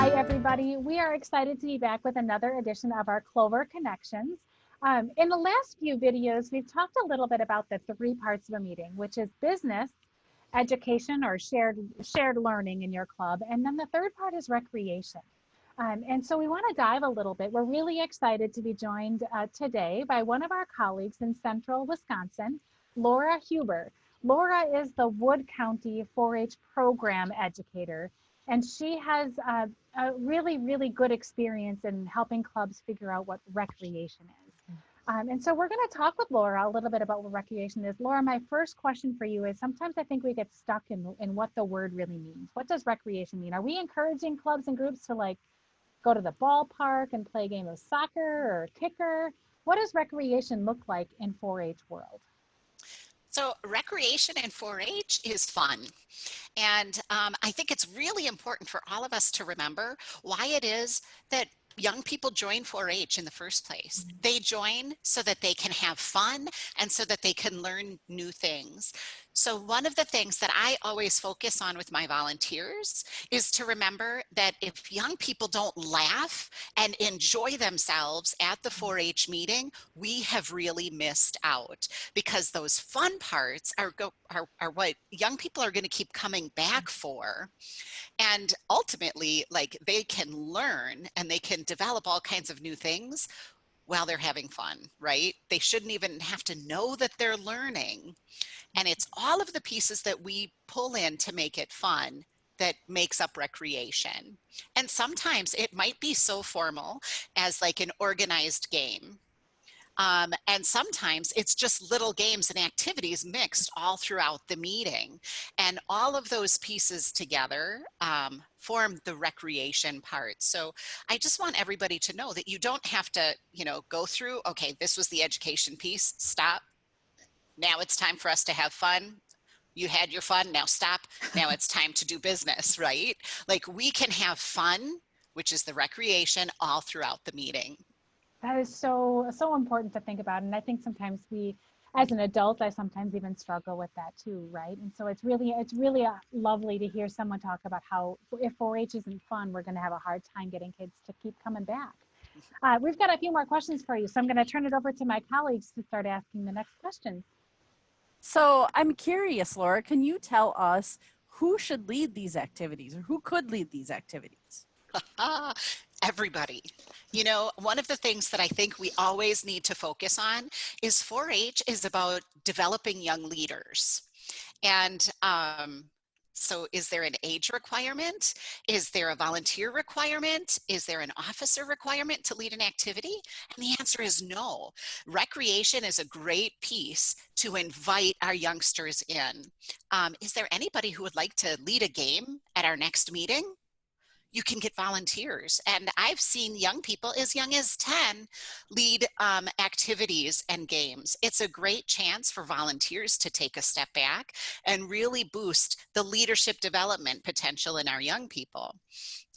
Hi, everybody. We are excited to be back with another edition of our Clover Connections. In the last few videos, we've talked a little bit about the three parts of a meeting, which is business, education, or shared learning in your club, and then the third part is recreation. And so we want to dive a little bit. We're really excited to be joined today by one of our colleagues in central Wisconsin, Laura Huber. Laura is the Wood County 4-H program educator, and she has a really, really good experience in helping clubs figure out what recreation is. And so we're going to talk with Laura a little bit about what recreation is. Laura, my first question for you is, sometimes I think we get stuck in what the word really means. What does recreation mean? Are we encouraging clubs and groups to like go to the ballpark and play a game of soccer or kicker? What does recreation look like in 4-H world? So recreation in 4-H is fun. And I think it's really important for all of us to remember why it is that young people join 4-H in the first place. They join so that they can have fun and so that they can learn new things. So one of the things that I always focus on with my volunteers is to remember that if young people don't laugh and enjoy themselves at the 4-H meeting, we have really missed out, because those fun parts are what young people are going to keep coming back for. And ultimately, like, they can learn and they can develop all kinds of new things while they're having fun, right? They shouldn't even have to know that they're learning. And it's all of the pieces that we pull in to make it fun that makes up recreation. And sometimes it might be so formal as like an organized game. And sometimes it's just little games and activities mixed all throughout the meeting. And all of those pieces together form the recreation part. So I just want everybody to know that you don't have to, go through, okay, this was the education piece, stop. Now it's time for us to have fun. You had your fun, now stop. Now it's time to do business, right? Like, we can have fun, which is the recreation, all throughout the meeting. That is so important to think about. And I think sometimes we, as an adult, I sometimes even struggle with that too, right? And so it's really lovely to hear someone talk about how if 4-H isn't fun, we're going to have a hard time getting kids to keep coming back. We've got a few more questions for you, so I'm going to turn it over to my colleagues to start asking the next questions. So I'm curious, Laura, can you tell us who should lead these activities, or who could lead these activities? Everybody. One of the things that I think we always need to focus on is 4-H is about developing young leaders. And so is there an age requirement? Is there a volunteer requirement? Is there an officer requirement to lead an activity? And the answer is no. Recreation is a great piece to invite our youngsters in. Is there anybody who would like to lead a game at our next meeting? You can get volunteers. And I've seen young people as young as 10 lead activities and games. It's a great chance for volunteers to take a step back and really boost the leadership development potential in our young people.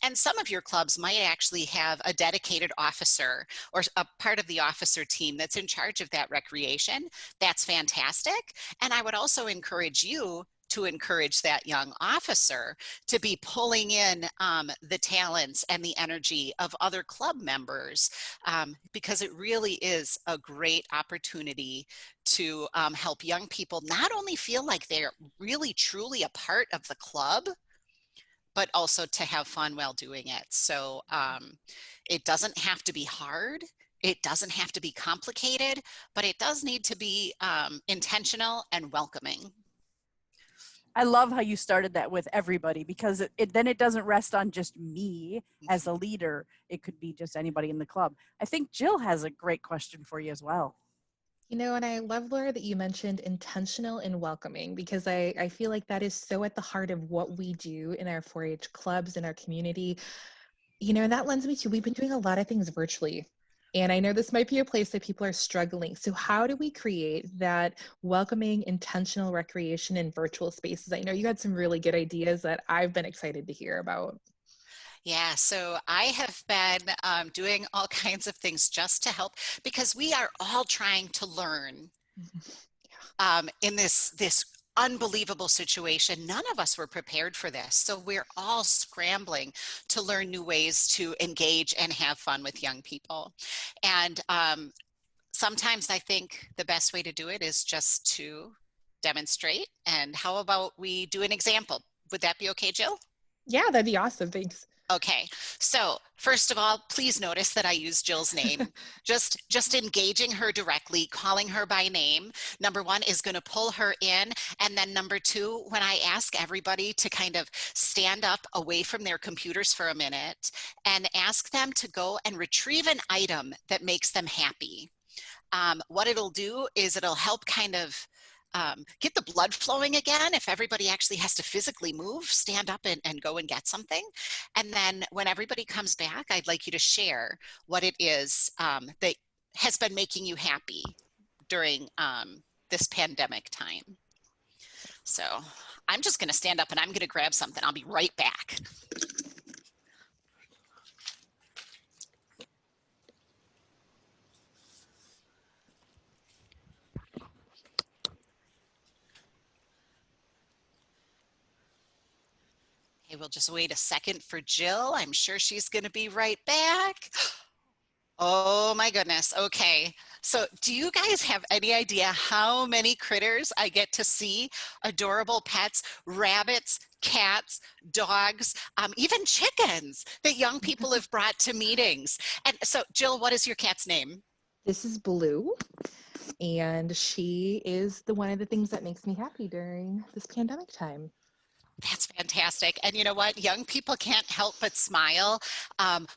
And some of your clubs might actually have a dedicated officer or a part of the officer team that's in charge of that recreation. That's fantastic. And I would also encourage you to encourage that young officer to be pulling in the talents and the energy of other club members, because it really is a great opportunity to help young people not only feel like they're really truly a part of the club, but also to have fun while doing it. So it doesn't have to be hard. It doesn't have to be complicated, but it does need to be intentional and welcoming. I love how you started that with everybody, because then it doesn't rest on just me as a leader. It could be just anybody in the club. I think Jill has a great question for you as well. And I love, Laura, that you mentioned intentional and welcoming, because I feel like that is so at the heart of what we do in our 4-H clubs, in our community. And that lends me to, we've been doing a lot of things virtually. And I know this might be a place that people are struggling. So how do we create that welcoming, intentional recreation in virtual spaces? I know you had some really good ideas that I've been excited to hear about. Yeah, so I have been doing all kinds of things just to help, because we are all trying to learn in this unbelievable situation. None of us were prepared for this. So we're all scrambling to learn new ways to engage and have fun with young people. And sometimes I think the best way to do it is just to demonstrate. And how about we do an example? Would that be okay, Jill? Yeah, that'd be awesome. Thanks. Okay, so first of all, please notice that I use Jill's name. Just engaging her directly, calling her by name. Number one is going to pull her in. And then number two, when I ask everybody to kind of stand up away from their computers for a minute and ask them to go and retrieve an item that makes them happy. What it'll do is it'll help kind of get the blood flowing again. If everybody actually has to physically move, stand up and go and get something. And then when everybody comes back, I'd like you to share what it is that has been making you happy during this pandemic time. So I'm just going to stand up and I'm going to grab something. I'll be right back. Okay, we'll just wait a second for Jill. I'm sure she's going to be right back. Oh my goodness. Okay. So do you guys have any idea how many critters I get to see? Adorable pets, rabbits, cats, dogs, even chickens that young people have brought to meetings. And so Jill, what is your cat's name? This is Blue, and she is one of the things that makes me happy during this pandemic time. That's fantastic. And you know what? Young people can't help but smile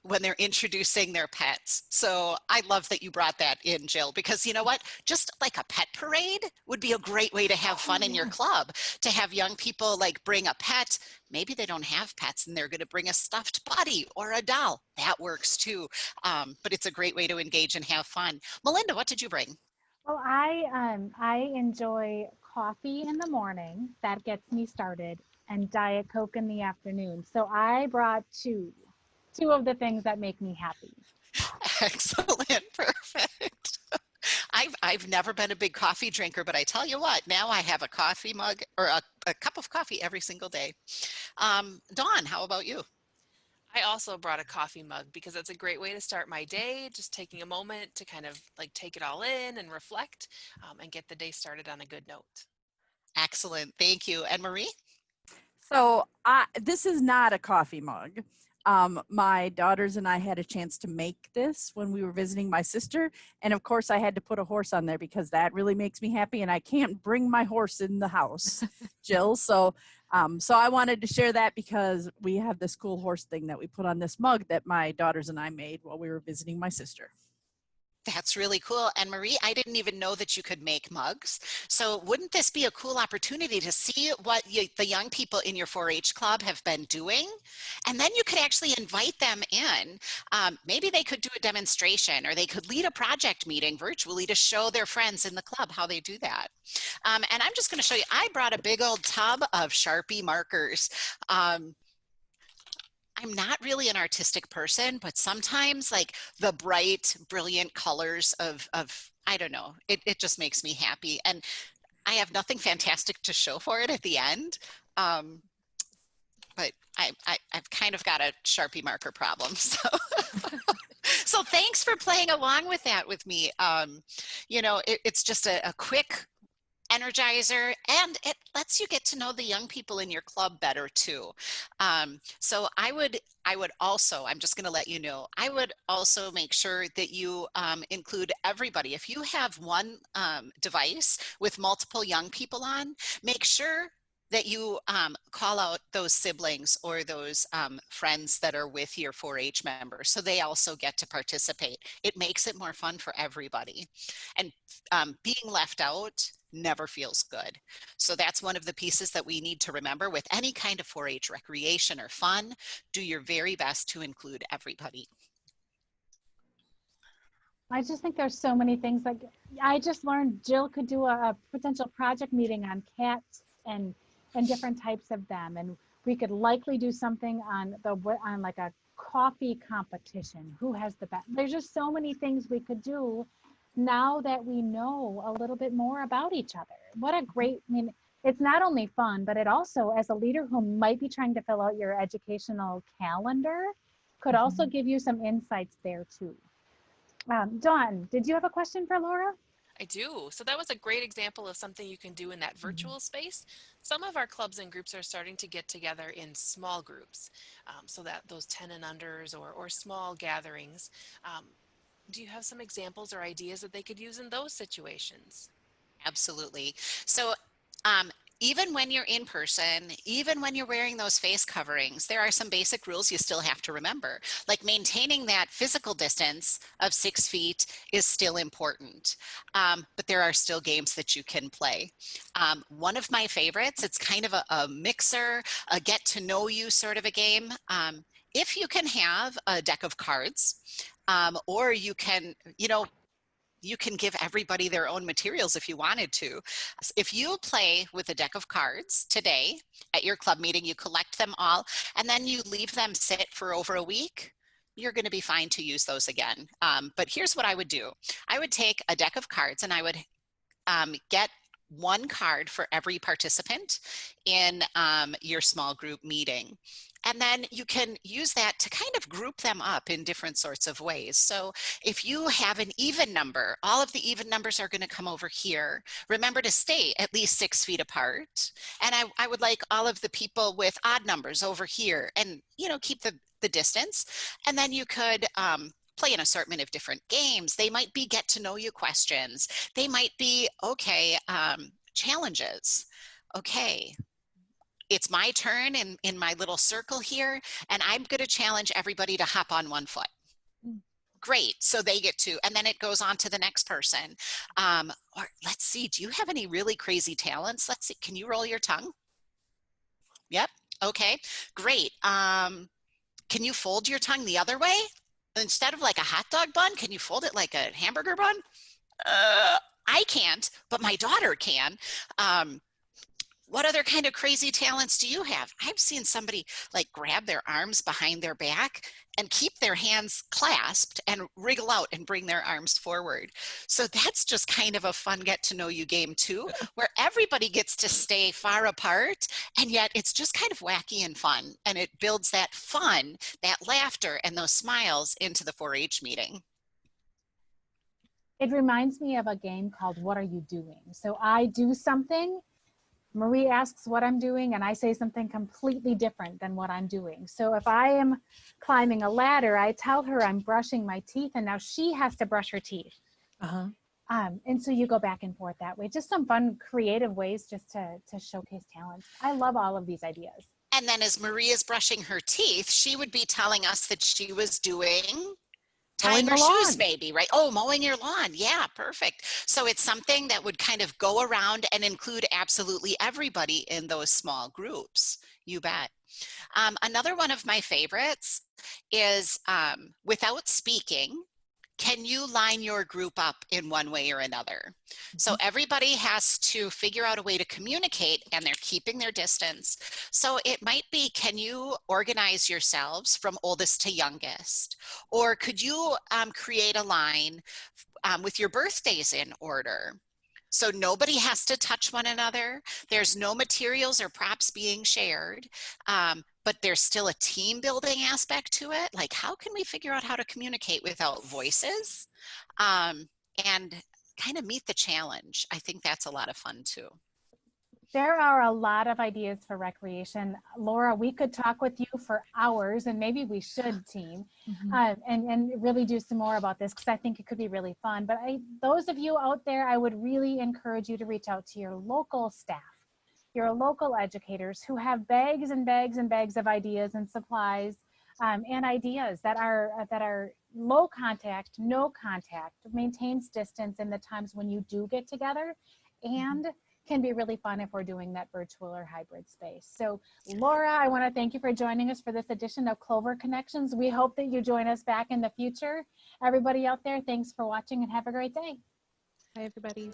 when they're introducing their pets. So I love that you brought that in, Jill, because you know what? Just like a pet parade would be a great way to have fun in your club, to have young people like bring a pet. Maybe they don't have pets and they're going to bring a stuffed buddy or a doll. That works too. But it's a great way to engage and have fun. Melinda, what did you bring? Well, I enjoy coffee in the morning. That gets me started, and Diet Coke in the afternoon. So I brought two of the things that make me happy. Excellent. Perfect. I've never been a big coffee drinker, but I tell you what, now I have a coffee mug or a cup of coffee every single day. Dawn, how about you? I also brought a coffee mug because it's a great way to start my day, just taking a moment to kind of like take it all in and reflect and get the day started on a good note. Excellent. Thank you. And Marie? So this is not a coffee mug. My daughters and I had a chance to make this when we were visiting my sister. And of course I had to put a horse on there because that really makes me happy and I can't bring my horse in the house, Jill. So I wanted to share that because we have this cool horse thing that we put on this mug that my daughters and I made while we were visiting my sister. That's really cool. And Marie, I didn't even know that you could make mugs. So wouldn't this be a cool opportunity to see what the young people in your 4-H club have been doing? And then you could actually invite them in. Maybe they could do a demonstration or they could lead a project meeting virtually to show their friends in the club how they do that. And I'm just going to show you, I brought a big old tub of Sharpie markers. I'm not really an artistic person, but sometimes like the bright, brilliant colors of I don't know, it just makes me happy. And I have nothing fantastic to show for it at the end. But I've kind of got a Sharpie marker problem. So, so thanks for playing along with that with me. You know, it's just a quick energizer, and it lets you get to know the young people in your club better too. So I would also, I'm just going to let you know, I would also make sure that you include everybody. If you have one device with multiple young people on, make sure that you call out those siblings or those friends that are with your 4-H members so they also get to participate. It makes it more fun for everybody. And being left out never feels good. So that's one of the pieces that we need to remember with any kind of 4-H recreation or fun. Do your very best to include everybody. I just think there's so many things. Like I just learned Jill could do a potential project meeting on cats and different types of them, and we could likely do something on like a coffee competition. Who has the best? There's just so many things we could do now that we know a little bit more about each other. What a great, I mean, it's not only fun, but it also, as a leader who might be trying to fill out your educational calendar, could also give you some insights there too. Dawn, did you have a question for Laura? I do. So that was a great example of something you can do in that virtual space. Some of our clubs and groups are starting to get together in small groups, so that those 10 and unders or small gatherings. Um, do you have some examples or ideas that they could use in those situations? Absolutely. So, um, even when you're in person, even when you're wearing those face coverings, there are some basic rules you still have to remember. Like maintaining that physical distance of 6 feet is still important, but there are still games that you can play. One of my favorites, it's kind of a mixer, a get to know you sort of a game. If you can have a deck of cards, or you can, you can give everybody their own materials if you wanted to. If you play with a deck of cards today at your club meeting, you collect them all, and then you leave them sit for over a week, you're going to be fine to use those again. But here's what I would do. I would take a deck of cards and I would get one card for every participant in your small group meeting. And then you can use that to kind of group them up in different sorts of ways. So if you have an even number, all of the even numbers are going to come over here. Remember to stay at least 6 feet apart. And I would like all of the people with odd numbers over here and, keep the distance. And then you could play an assortment of different games. They might be get to know you questions. They might be, challenges. Okay, it's my turn in my little circle here, and I'm going to challenge everybody to hop on one foot. Great, so they get to, and then it goes on to the next person. Or let's see, do you have any really crazy talents? Let's see, can you roll your tongue? Yep, okay, great. Can you fold your tongue the other way? Instead of like a hot dog bun, can you fold it like a hamburger bun? I can't, but my daughter can. What other kind of crazy talents do you have? I've seen somebody like grab their arms behind their back and keep their hands clasped and wriggle out and bring their arms forward. So that's just kind of a fun get to know you game too, where everybody gets to stay far apart, and yet it's just kind of wacky and fun. And it builds that fun, that laughter, and those smiles into the 4-H meeting. It reminds me of a game called What Are You Doing? So I do something, Marie asks what I'm doing, and I say something completely different than what I'm doing. So if I am climbing a ladder, I tell her I'm brushing my teeth, and now she has to brush her teeth. And so you go back and forth that way. Just some fun, creative ways just to showcase talent. I love all of these ideas. And then as Marie is brushing her teeth, she would be telling us that she was doing tying her shoes maybe, right? Oh, mowing your lawn. Yeah, perfect. So it's something that would kind of go around and include absolutely everybody in those small groups. You bet. Another one of my favorites is without speaking, can you line your group up in one way or another? So everybody has to figure out a way to communicate, and they're keeping their distance. So it might be, can you organize yourselves from oldest to youngest? Or could you create a line with your birthdays in order? So nobody has to touch one another. There's no materials or props being shared, but there's still a team building aspect to it. Like, how can we figure out how to communicate without voices and kind of meet the challenge? I think that's a lot of fun too. There are a lot of ideas for recreation. Laura, we could talk with you for hours, and maybe we should, team, and really do some more about this, because I think it could be really fun. But those of you out there, I would really encourage you to reach out to your local staff, your local educators who have bags and bags and bags of ideas and supplies and ideas that are low contact, no contact, maintains distance in the times when you do get together, and can be really fun if we're doing that virtual or hybrid space. So Laura, I want to thank you for joining us for this edition of Clover Connections. We hope that you join us back in the future. Everybody out there, thanks for watching and have a great day. Bye, everybody.